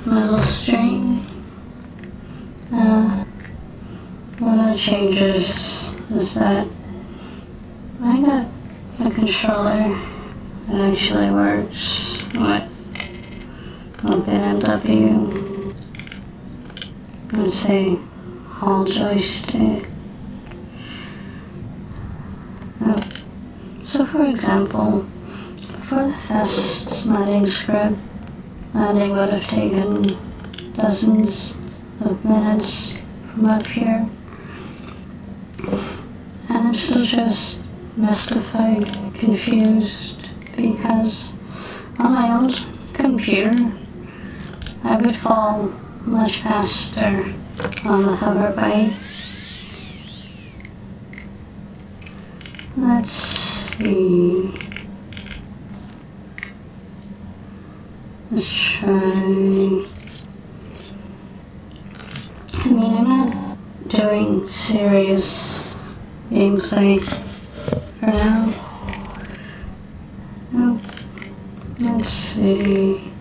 middle string. One of the changes is that I got a controller that actually works with Openmw. It's a whole joystick. So for example, for the fast landing script, landing would have taken dozens of minutes from up here. And I'm still just mystified, confused, because on my old computer, I would fall much faster on the Hoverbike. Let's see. Let's try. I mean, I'm not doing serious gameplay for now. Oh, let's see.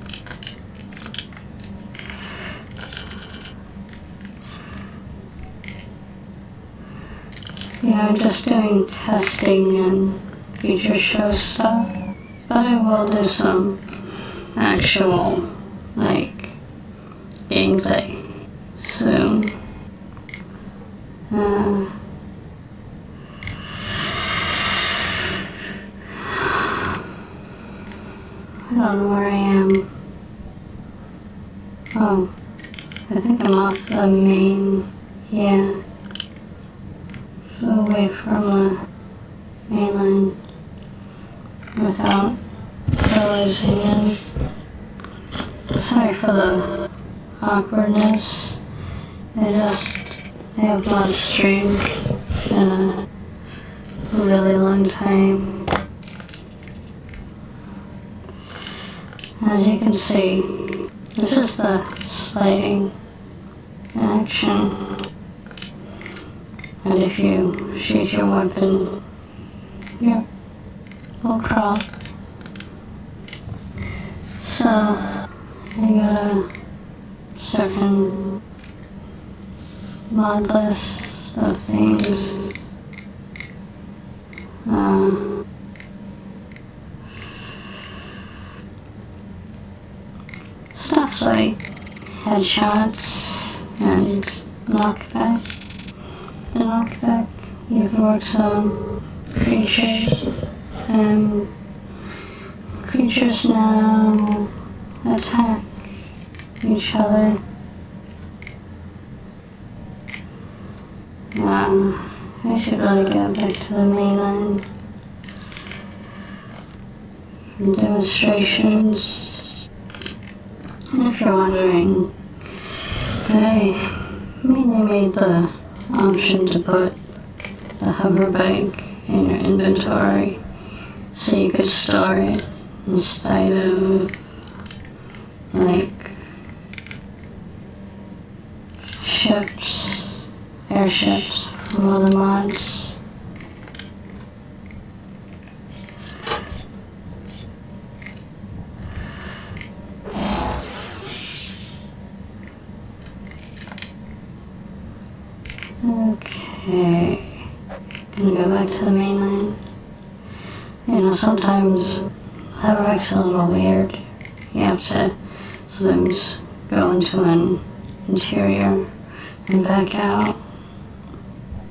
Yeah, I'm just doing testing and future show stuff, but I will do some actual, like, gameplay soon. I don't know where I am. Oh, I think I'm off the main, yeah. So away from the mainland without realizing it. Sorry for the awkwardness. I have not streamed in a really long time. As you can see, this is the sliding action. And if you shoot your weapon, yeah, will crawl. So, I got a certain mod list of things. Stuff like headshots and knockback. The knockback even works on creatures, and creatures now attack each other. I should really get back to the mainland for demonstrations. And if you're wondering, they made the option to put the Hoverbike in your inventory so you could store it instead of like airships from other mods. Okay, gonna go back to the mainland. You know, sometimes Hoverbike's a little weird. You have to sometimes go into an interior and back out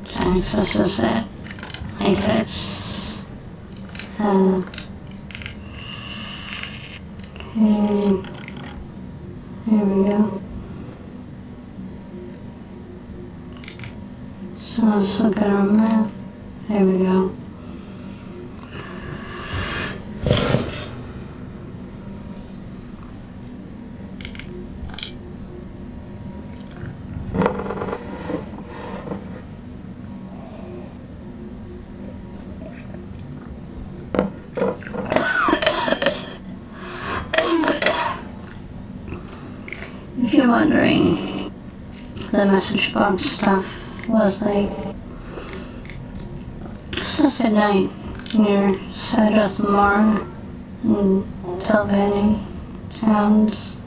to access it like this. Okay, there we go. So let's look at our map. There we go. If you're wondering, the message box stuff was like, stuff at night near Solthas and Sylvani towns.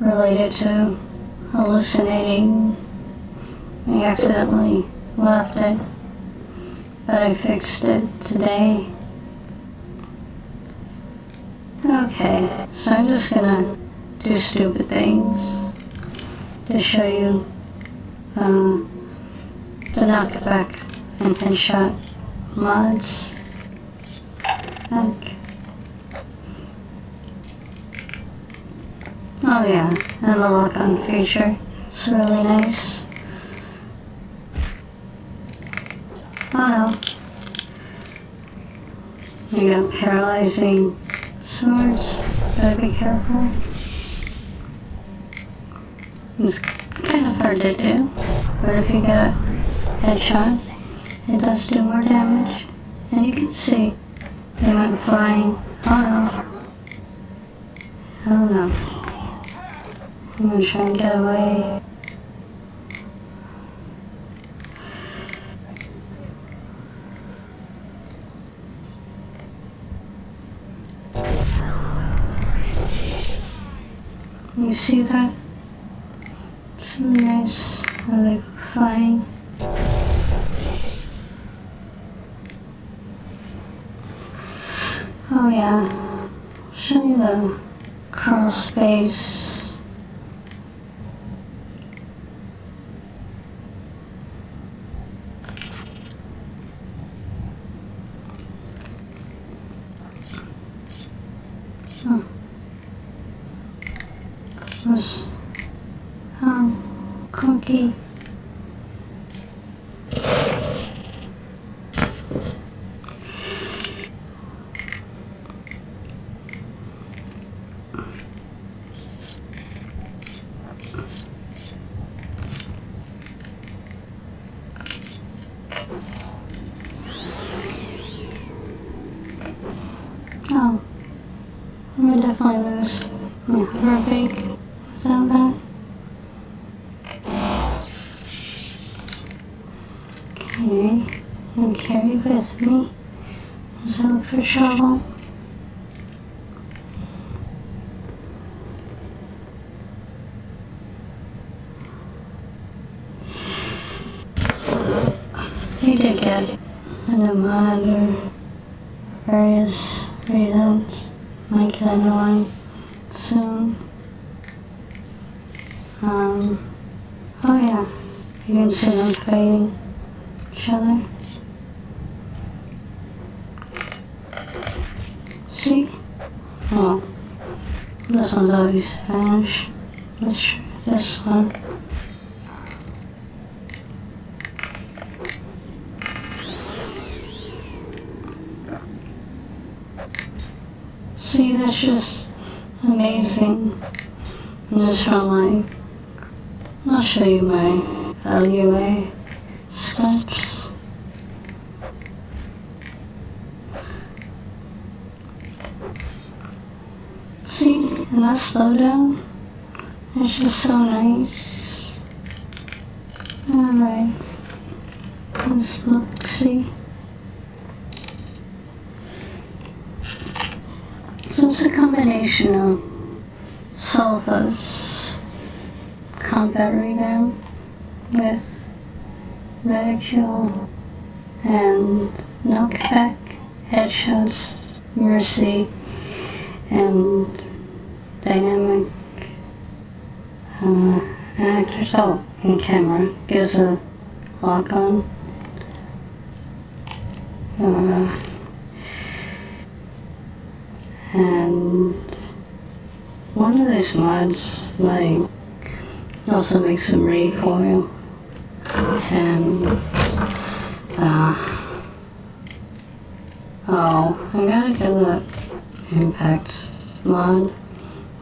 related to hallucinating. I accidentally left it, but I fixed it today. Okay, so I'm just gonna do stupid things to show you the Knockback and Headshot mods. Oh yeah, and the lock-on feature. It's really nice. Oh no. You got paralyzing swords. Gotta be careful. It's kind of hard to do, but if you get a headshot, it does do more damage. And you can see they went flying. Oh no. Oh no. I'm gonna try and get away. You see that? It's really nice how they go flying. Oh yeah, I'll show you the crawl space. Oh. Was cookie. Oh, I'm gonna definitely lose my Hoverbike without that. Okay, and carry with me as I look for trouble. You did get a new monitor. Various reasons. Might get a new one soon. Oh yeah, you can see them fighting each other. See? Oh, this one's always Spanish. Let's try this one. See, that's just amazing. In this real life, I'll show you my LUA steps. See, and that slowdown, it's just so nice. Alright, let's look, see. So it's a combination of Solthas Combat Pack with Reticle and Knockback, Headshots, Mercy, and Dynamic Actors. Oh, and Camera gives a lock-on. And one of these mods, like, also makes some recoil. And, oh, I gotta get that impact mod.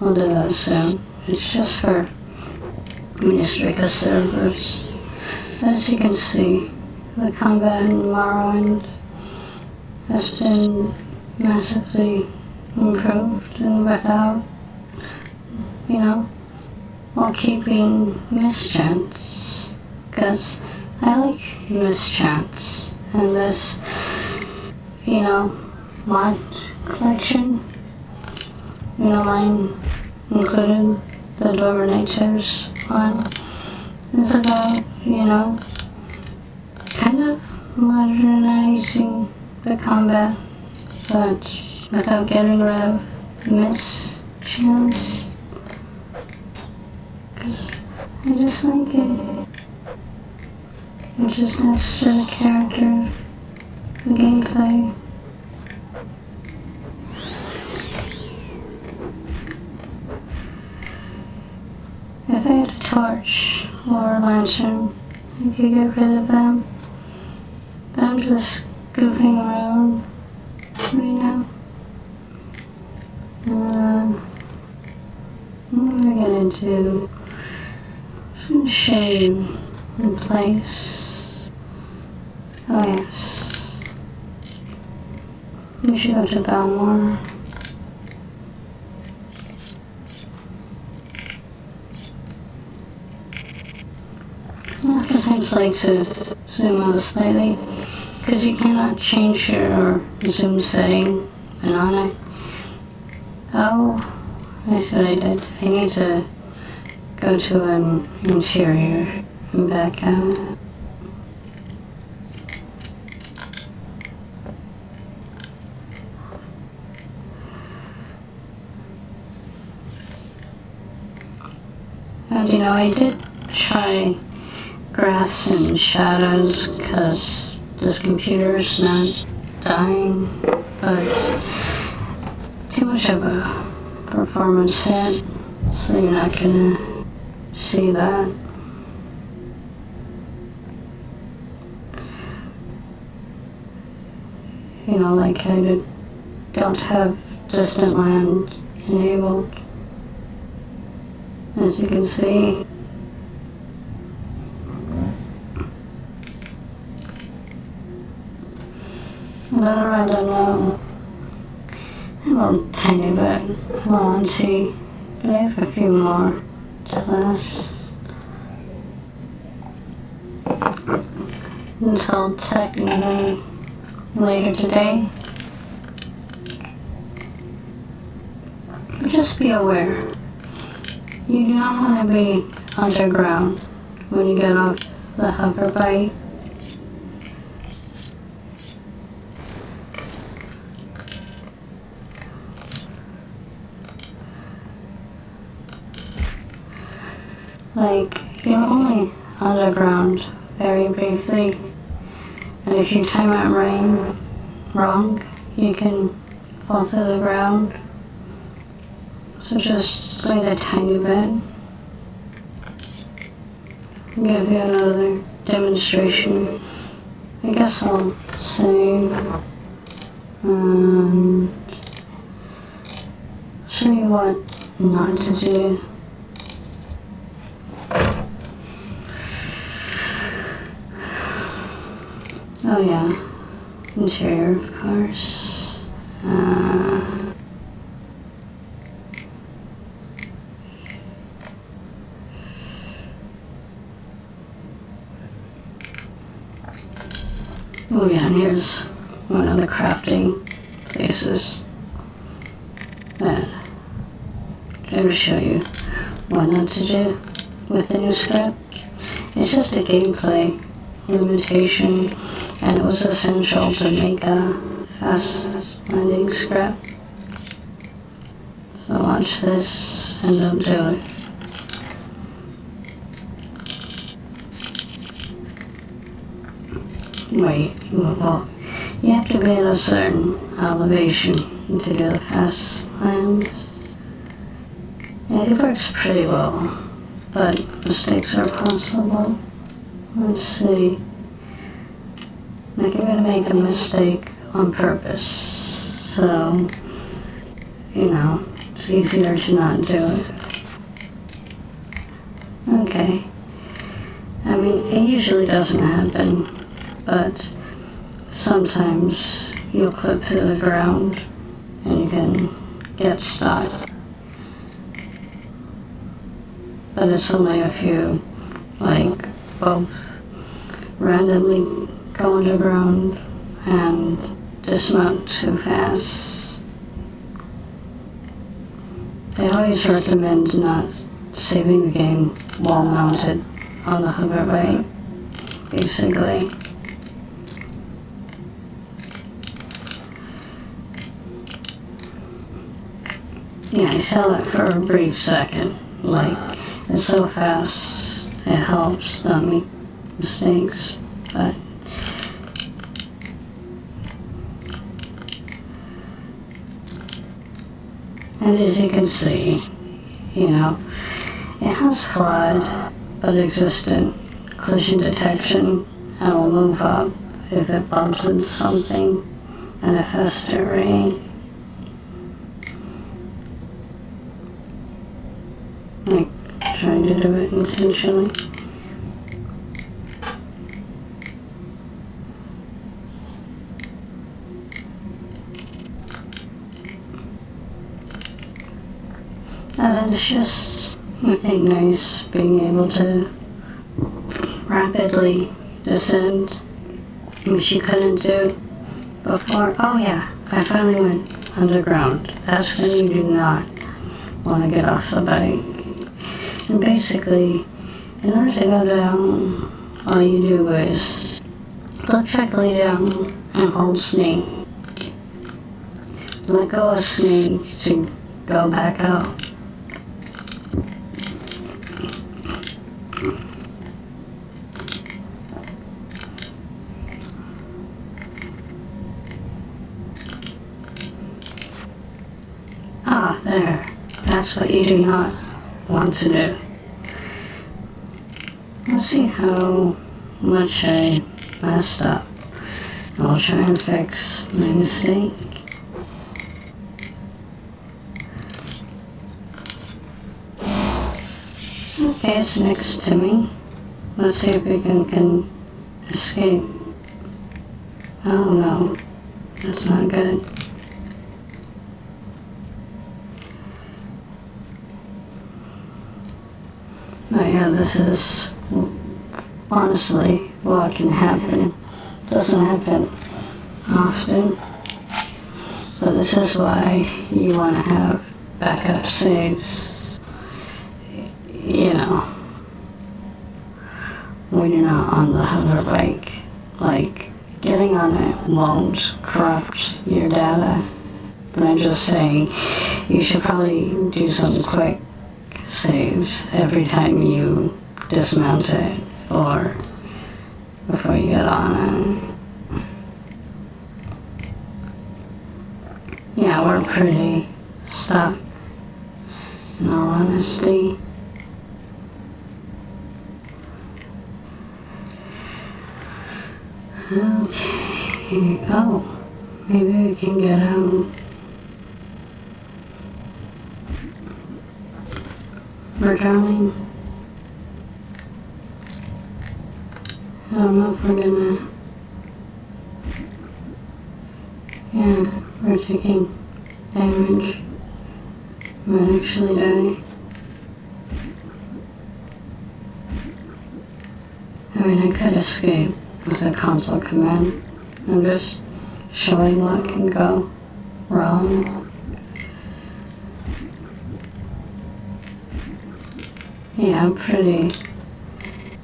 I'll do that soon. It's just for Ministrica servers. As you can see, the combat in Morrowind has been massively improved and without, you know, while keeping mischance, because I like mischance, and this, you know, mod collection, you know, mine included the DwemerNightTerrors one is about, kind of modernizing the combat, but without getting rid of miss chance. Because I just like it. It just adds to the character, the gameplay. If I had a torch or a lantern, I could get rid of them. But I'm just goofing around right now. What am I gonna do? I'm gonna show you in place. Oh yes. We should go to Balmore. Sometimes I like to zoom out slightly because you cannot change your zoom setting when on it. Oh, I see what I did. I need to go to an interior and back out. And I did try grass and shadows because this computer's not dying, but too much of a performance hit, so you're not gonna see that. Like I don't have distant land enabled, as you can see. Another I don't know. I'm a tiny bit low on tea, but I have a few more to last until technically later today. But just be aware, you do not want to be underground when you get off the Hoverbike. Like, you're only underground very briefly, and if you time it wrong, you can fall through the ground. So just wait a tiny bit. I'll give you another demonstration. I guess I'll save and show you what not to do. Oh yeah, interior of course. Oh yeah, and here's one of the crafting places that I'm going to show you what not to do with the new script. It's just a gameplay limitation, and it was essential to make a fast landing script. So watch this and don't do it. Wait, well, you have to be at a certain elevation to do the fast land. And it works pretty well, but mistakes are possible. Let's see. Like, I'm gonna make a mistake on purpose, so, it's easier to not do it. Okay. I mean, it usually doesn't happen, but sometimes you'll clip through the ground and you can get stuck. But it's only a few, like, both randomly go underground and dismount too fast. I always recommend not saving the game while mounted on the hoverbike, basically. Yeah, I sell it for a brief second. Like, it's so fast, it helps not make mistakes, but and as you can see, you know, it has flawed but existent collision detection and will move up if it bumps into something at a faster rate. Like trying to do it intentionally. And it's just, I think, nice being able to rapidly descend, which you couldn't do before. Oh yeah, I finally went underground. That's when you do not want to get off the bike. And basically, in order to go down, all you do is look directly down and hold snake. Let go of snake to go back out. Ah, there. That's what you do not want to do. Let's see how much I messed up. I'll try and fix my mistake. Okay, it's next to me. Let's see if we can escape. Oh no, that's not good. But yeah, this is honestly what can happen. Doesn't happen often. So this is why you want to have backup saves. You know, when you're not on the hoverbike. Like, getting on it won't corrupt your data. But I'm just saying, you should probably do some quick saves every time you dismount it or before you get on it. Yeah, we're pretty stuck, in all honesty. Okay, oh, maybe we can get out. We're drowning. I don't know if we're gonna... Yeah, we're taking damage. We might actually die. I mean, I could escape with a console command. I'm just showing what can go wrong. Yeah, I'm pretty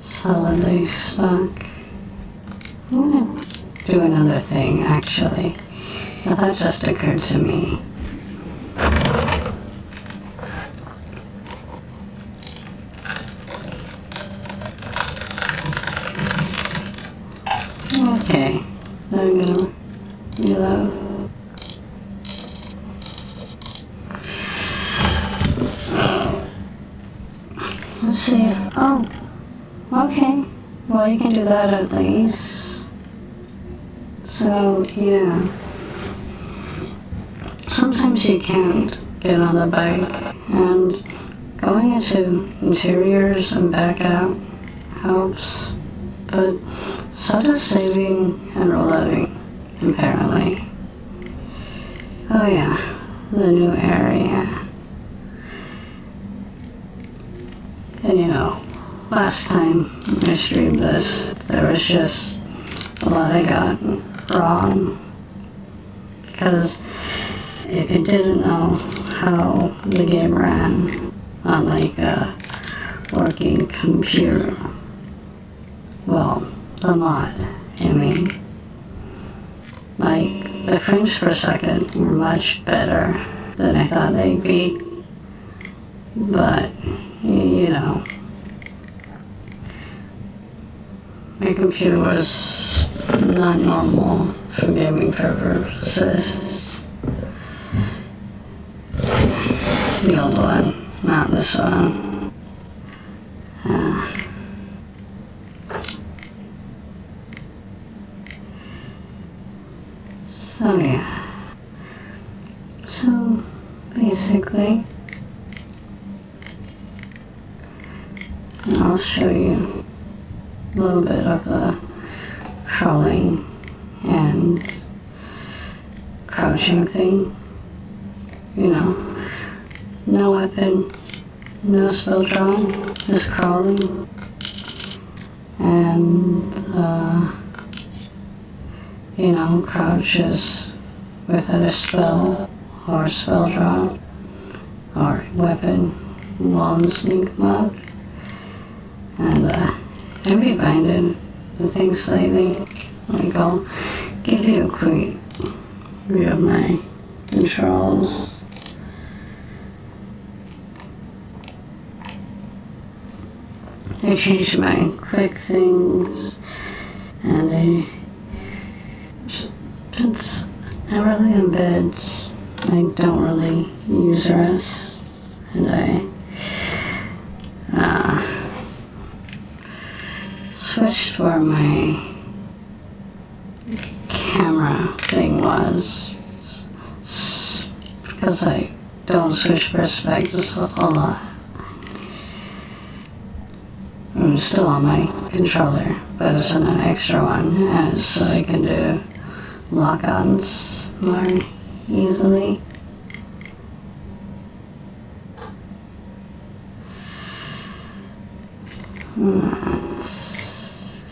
solidly stuck. I'm gonna do another thing, actually. A thought just occurred to me. Okay, I'm gonna reload. Let's see. Oh, okay. Well, you can do that at least. So, yeah. Sometimes you can't get on the bike, and going into interiors and back out helps, but so does saving and reloading, apparently. Oh yeah, the new area. And you know, last time I streamed this, there was just a lot I got wrong, because it didn't know how the game ran on like a working computer. Well, the mod, I mean. Like, the frames per second were much better than I thought they'd be. But, you know, my computer was not normal for gaming purposes. The old one, not this one. So yeah. So basically, I'll show you a little bit of the crawling and crouching thing. You know, no weapon, no spell draw, just crawling. And, you know, crouches without a spell or spell draw or weapon while in sneak mode. And I've rebinded the thing slightly. Like, I'll give you a quick view of my controls. I changed my quick things, and since I'm really in beds, I don't really use rest, and I switched where my camera thing was, because I don't switch perspectives a lot. I'm still on my controller, but it's on an extra one, and so I can do lock-ons more easily.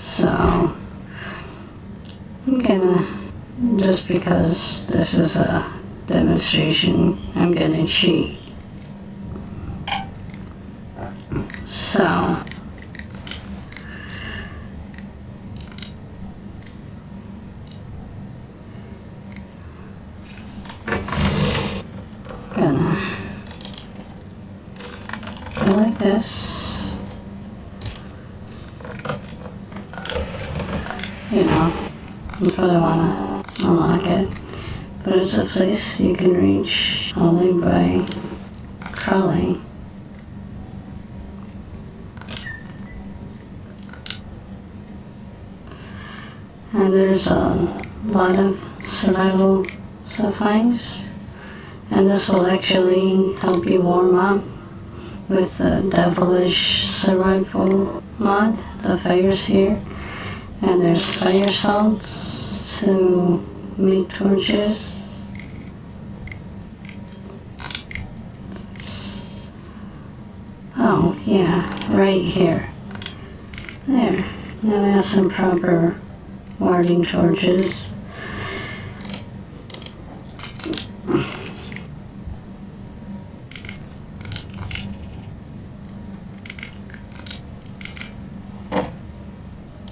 So I'm gonna, just because this is a demonstration, I'm gonna cheat. So gonna go like this. You know, you probably want to unlock it, but it's a place you can reach only by crawling. And there's a lot of survival supplies, and this will actually help you warm up with the Devilish Survival mod. The fire's here. And there's fire salts to make torches. Oh, yeah, right here. There. Now we have some proper warding torches.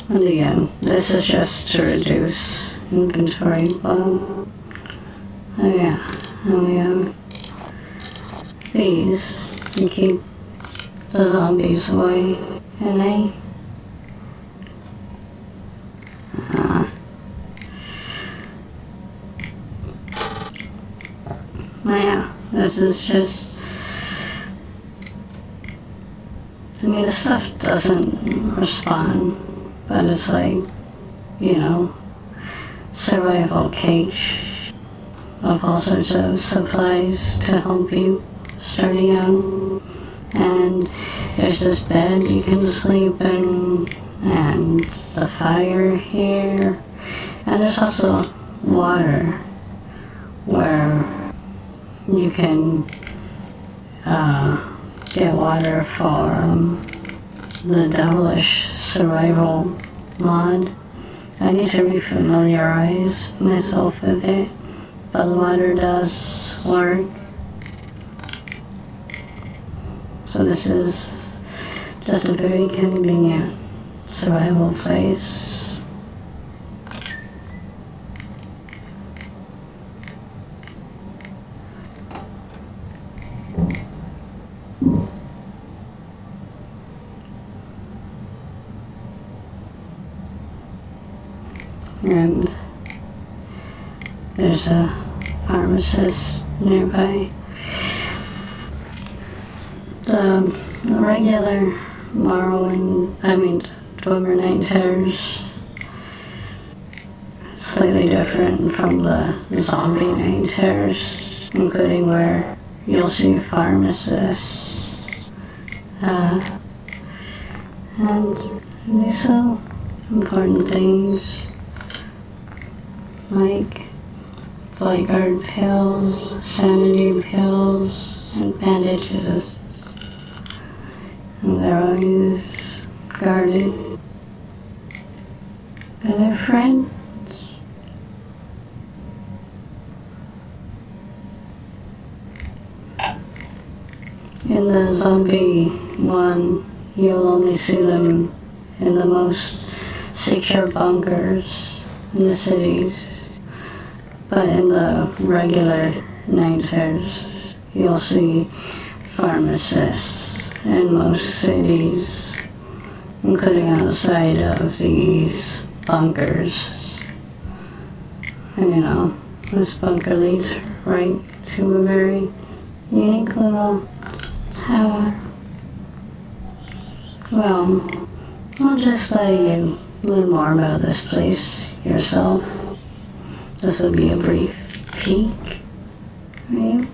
And again, this is just to reduce inventory flow. Oh yeah, and we have these to keep the zombies away. And yeah, this is just, I mean, the stuff doesn't respond. But it's like, you know, survival cage of all sorts of supplies to help you starting out. And there's this bed you can sleep in, and the fire here. And there's also water where you can get water from the Devilish Survival mod. I need to refamiliarize myself with it, but the water does work. So this is just a very convenient survival place. And there's a pharmacist nearby. The regular Morrowind, DwemerNightTerrors, slightly different from the zombie night terrors, including where you'll see pharmacists, and they sell important things like Guard pills, sanity pills, and bandages. And they're always guarded by their friends. In the zombie one, you'll only see them in the most secure bunkers in the cities. But in the regular night terrors, you'll see pharmacists in most cities, including outside of these bunkers. And this bunker leads right to a very unique little tower. Well, I'll just let you learn more about this place yourself. This will be a brief peek for you.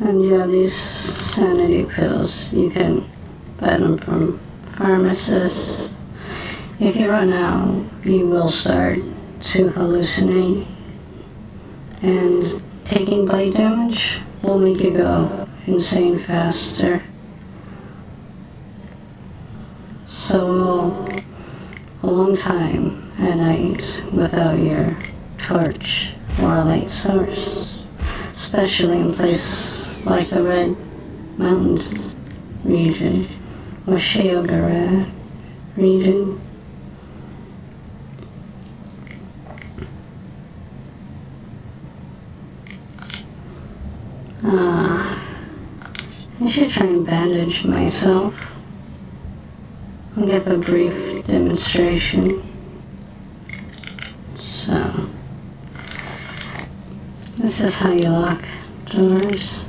And you have these sanity pills. You can buy them from pharmacists. If you run out, you will start to hallucinate. And taking blade damage will make you go insane faster. So a long time at night without your torch or a light source, especially in places like the Red Mountains region or Sheogarad region. I should try and bandage myself. I'll give a brief demonstration. So, this is how you lock doors.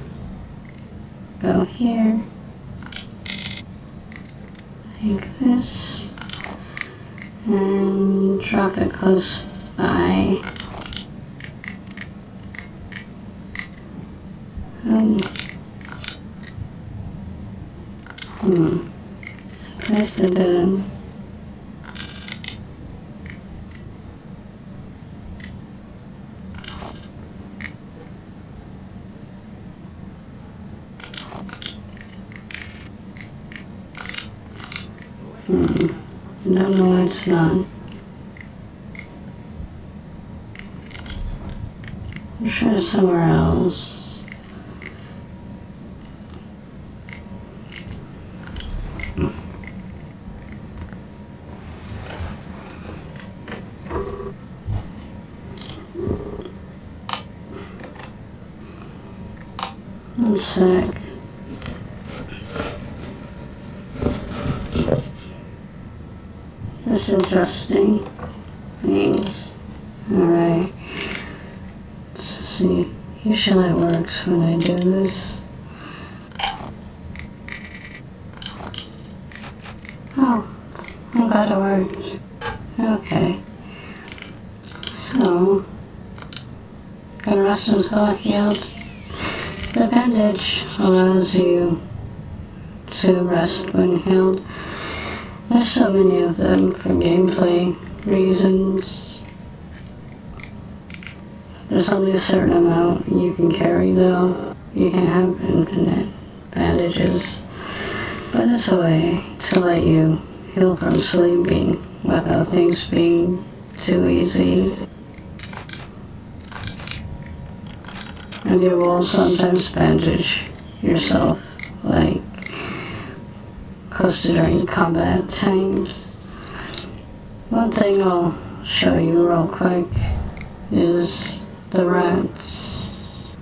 Go here, like this, and drop it close by. Surprised it didn't. I don't know why it's not. I'm sure it's somewhere else. One sec. That's interesting things. Alright. Let's see. Usually it works when I do this. Oh, I'm glad it worked. Okay. So, gonna rest until I healed. The bandage allows you to rest when healed. There's so many of them for gameplay reasons. There's only a certain amount you can carry though. You can have infinite bandages, but it's a way to let you heal from sleeping without things being too easy. And you will sometimes bandage yourself, like close to during combat times. One thing I'll show you real quick is the rats.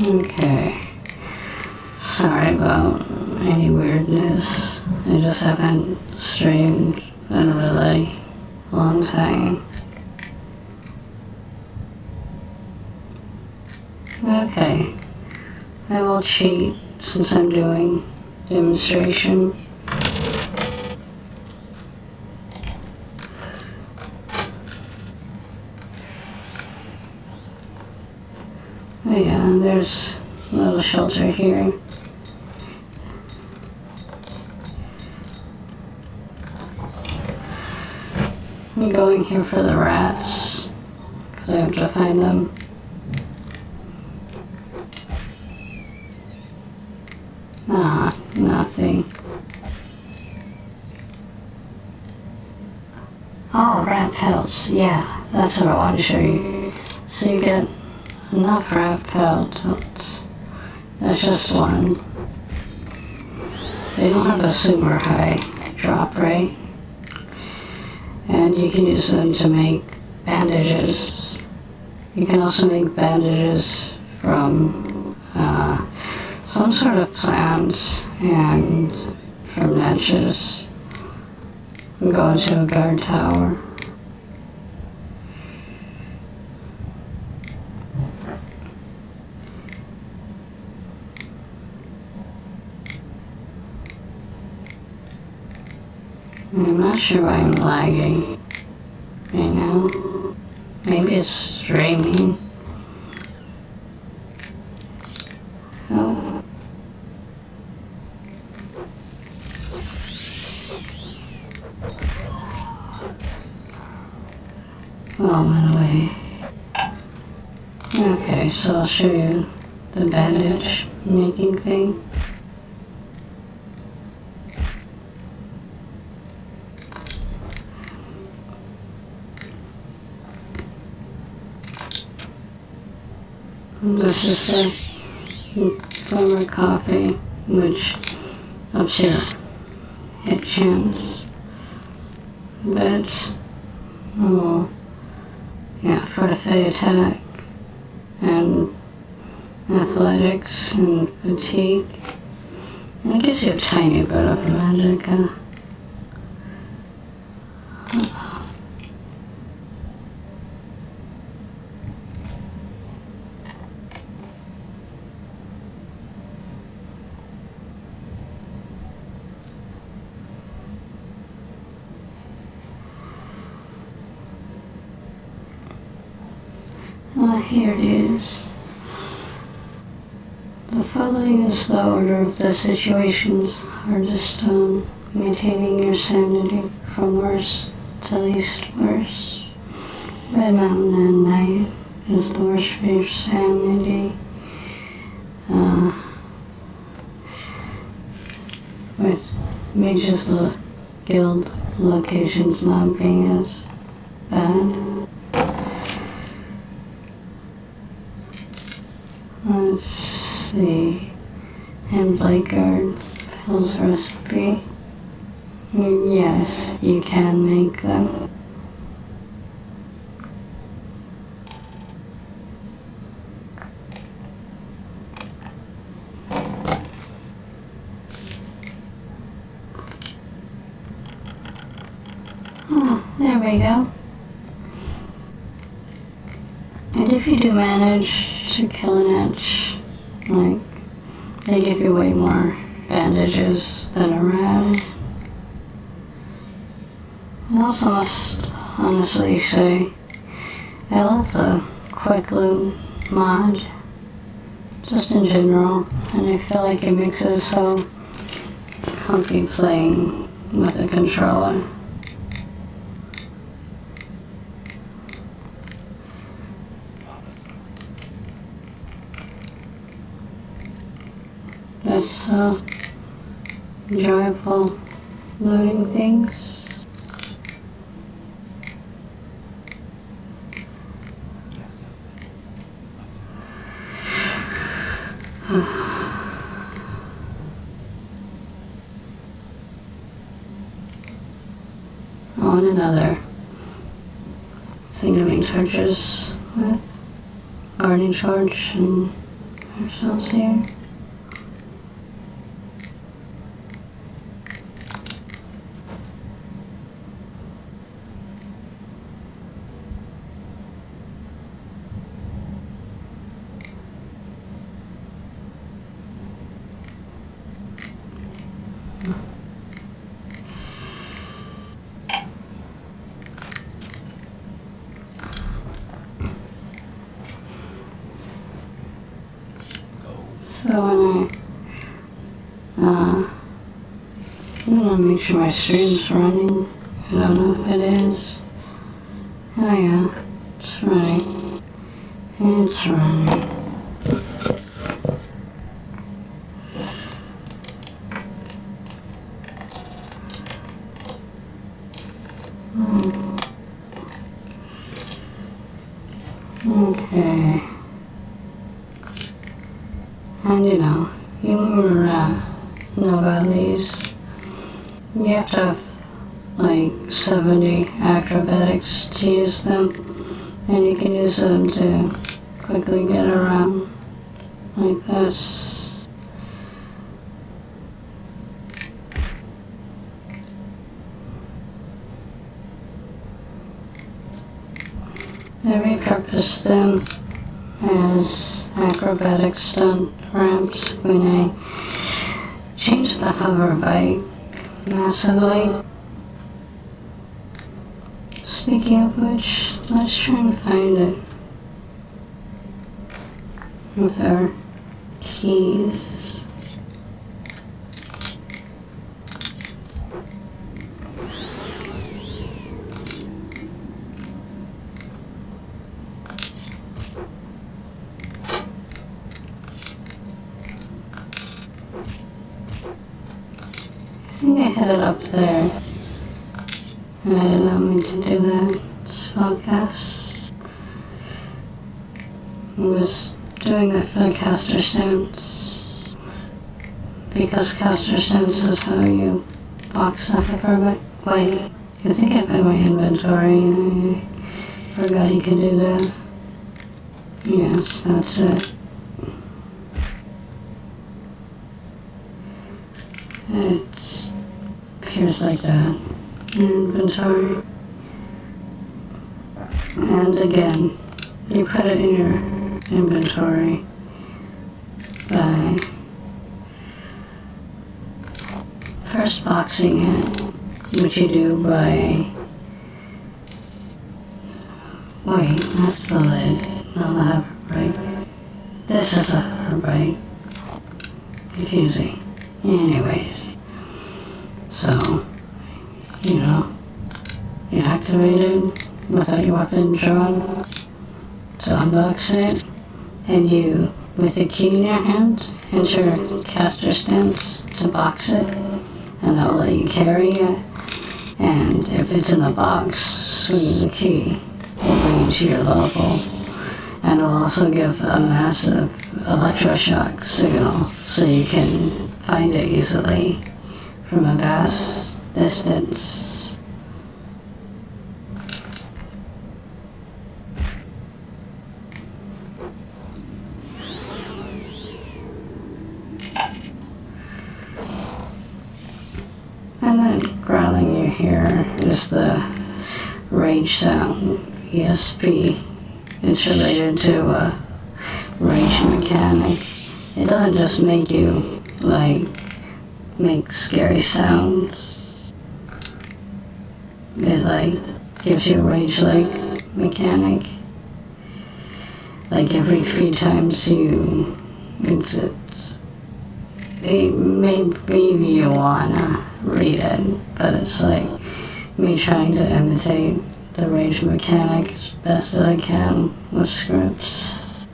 Okay. Sorry about any weirdness. I just haven't streamed in a really long time. Okay. I will cheat since I'm doing demonstration. Oh yeah, there's a little shelter here. I'm going here for the rats, because I have to find them. Nothing. Oh, rat pelts. Yeah, that's what I want to show you. So you get enough rat pelts. That's just one. They don't have a super high drop rate. And you can use them to make bandages. You can also make bandages from some sort of plants and from niches. And go into a guard tower. I'm not sure why I'm lagging right now. Maybe it's streaming. Oh. Oh, went away. Okay, so I'll show you the bandage making thing. This is the former coffee, which ups your hit chance a bit. Oh, yeah, fortify attack and athletics and fatigue. And it gives you a tiny bit of magic. Here it is. The following is the order of the situations hardest on maintaining your sanity from worst to least worst. Red Mountain and Night is the worst for your sanity. With Mage's Guild locations not being as bad. Let's see. And Blakeguard Hill's recipe. Yes, you can make them. Oh, there we go. And if you do manage to kill an itch, like, they give you way more bandages than a rat. I also must honestly say, I love the quick loot mod, just in general, and I feel like it makes it so comfy playing with a controller. It's so enjoyable looting things. Oh, and another thing to make torches with. Burning torch and ourselves here. So I'm gonna make sure my stream's running. I don't know if it is. Oh yeah, it's running. It's running. Okay. And you know about these. You have to have like 70 acrobatics to use them, and you can use them to quickly get around like this. I repurposed them as acrobatic stunt ramps when I changed the Hoverbike massively. Speaking of which, let's try and find it with our keys. I think I had it up there, and I did not mean to do that. Spellcast. I was doing that for the caster stance, because caster stance is how you box up a permit. Wait, I think I put my inventory. I forgot you could do that. Yes, that's it. It appears like that in inventory. And again, you put it in your inventory by first boxing it, which you do by... Wait, that's the lid, not the Hoverbike. This is a Hoverbike. Confusing. Anyways, so, you activate it without your weapon drawn to unbox it, and you, with the key in your hand, enter caster stance to box it, and that will let you carry it, and if it's in the box, swinging the key will bring you to your level, and it will also give a massive electroshock signal so you can find it easily from a vast distance. And then growling you hear is the rage sound, ESP, it's related to rage mechanic. It doesn't just make you, like, make scary sounds. It, like, gives you a rage-like mechanic. Like, every few times you exit, maybe you wanna read it, but it's like me trying to imitate the rage mechanic as best as I can with scripts.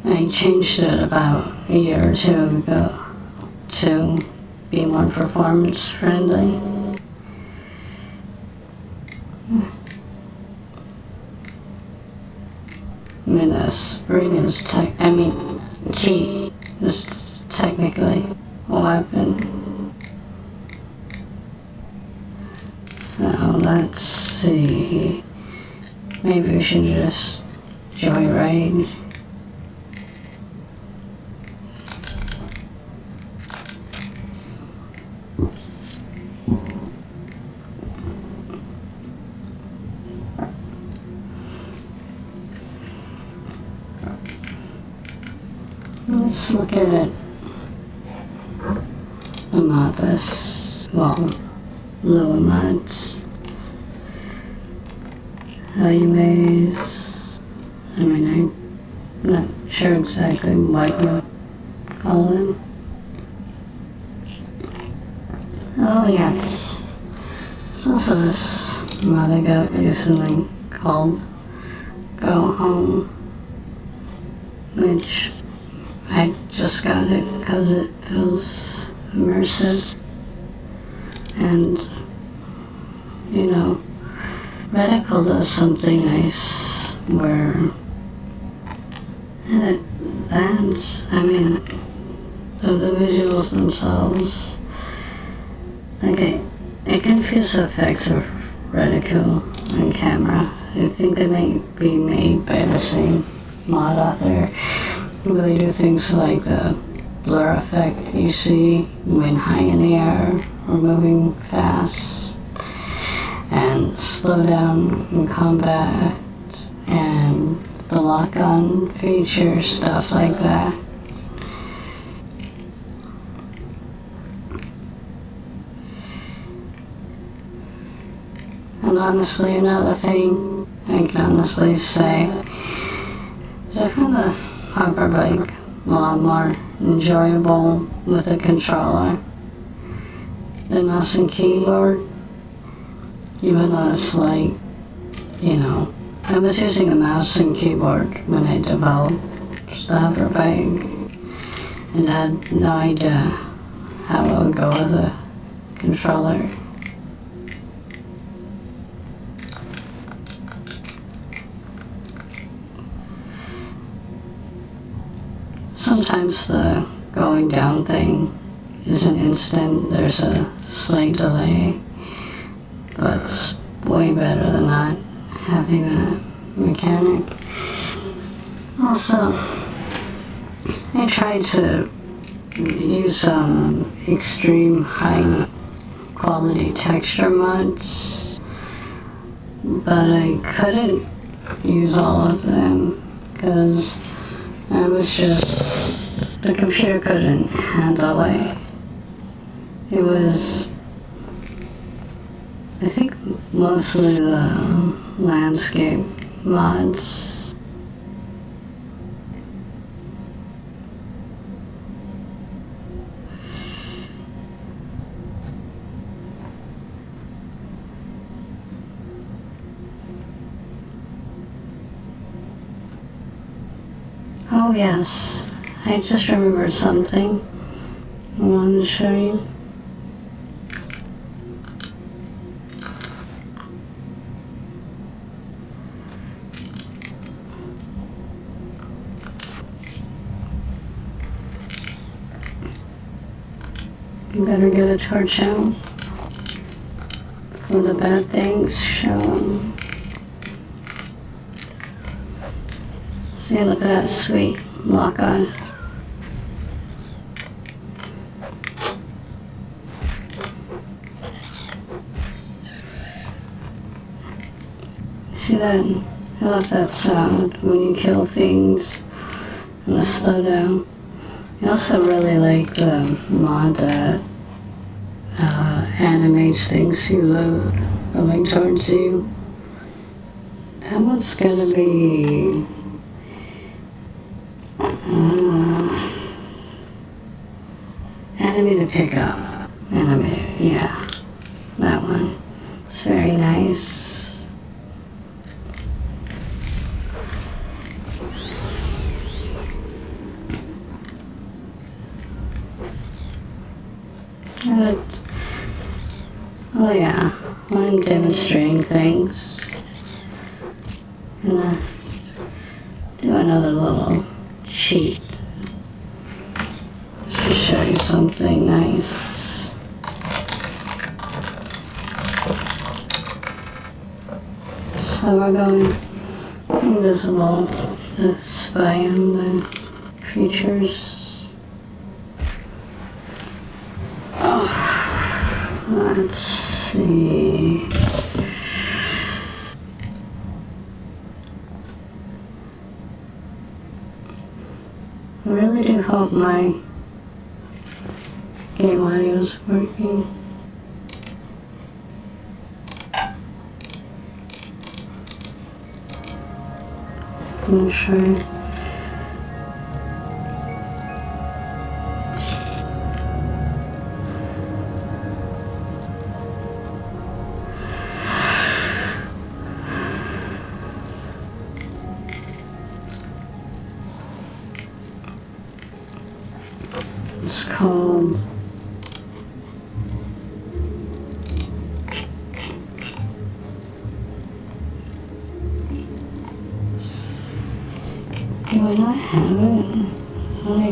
I changed it about a year or two ago to be more performance friendly. I mean, this ring is key is technically a weapon. So let's see. Maybe we should just joyride. Let's look at it. About this, well, lower mods. How you maze. I mean, I'm not sure exactly what you call them. Oh yes. So this is mod I got recently called Go Home, which I just got it because it feels immersive, and you know, Reticle does something nice where I mean, the visuals themselves, like I confuse the effects of Reticle and camera. I think they may be made by the same mod author. They do things like the blur effect you see when high in the air or moving fast, and slow down in combat, and the lock-on feature, stuff like that. And honestly, another thing I can honestly say is I found the Hoverbike a lot more enjoyable with a controller than mouse and keyboard. Even though it's like, you know, I was using a mouse and keyboard when I developed the Hoverbike, and I had no idea how it would go with a controller. Sometimes the going down thing isn't instant, there's a slight delay, but it's way better than not having that mechanic. Also, I tried to use some extreme high quality texture mods, but I couldn't use all of them because I was just, the computer couldn't handle it. It was, I think, mostly the landscape mods. Oh yes, I just remembered something I wanted to show you. You better get a torch out for the bad things shown. See, look at that sweet lock-on. I love that sound when you kill things and the slowdown. I also really like the mod that animates things you load coming towards you. That one's gonna be enemy to pick up. Enemy, yeah, that one. It's very nice. Oh yeah, I'm demonstrating things. Gonna do another little cheat. Just to show you something nice. So we're going invisible to spy on the creatures. Oh, let's see. I really do hope my game audio is working. I'm gonna try. It's called do I not have it? I thought I...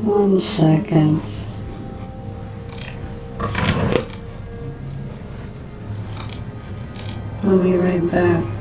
one second. I'll be right back.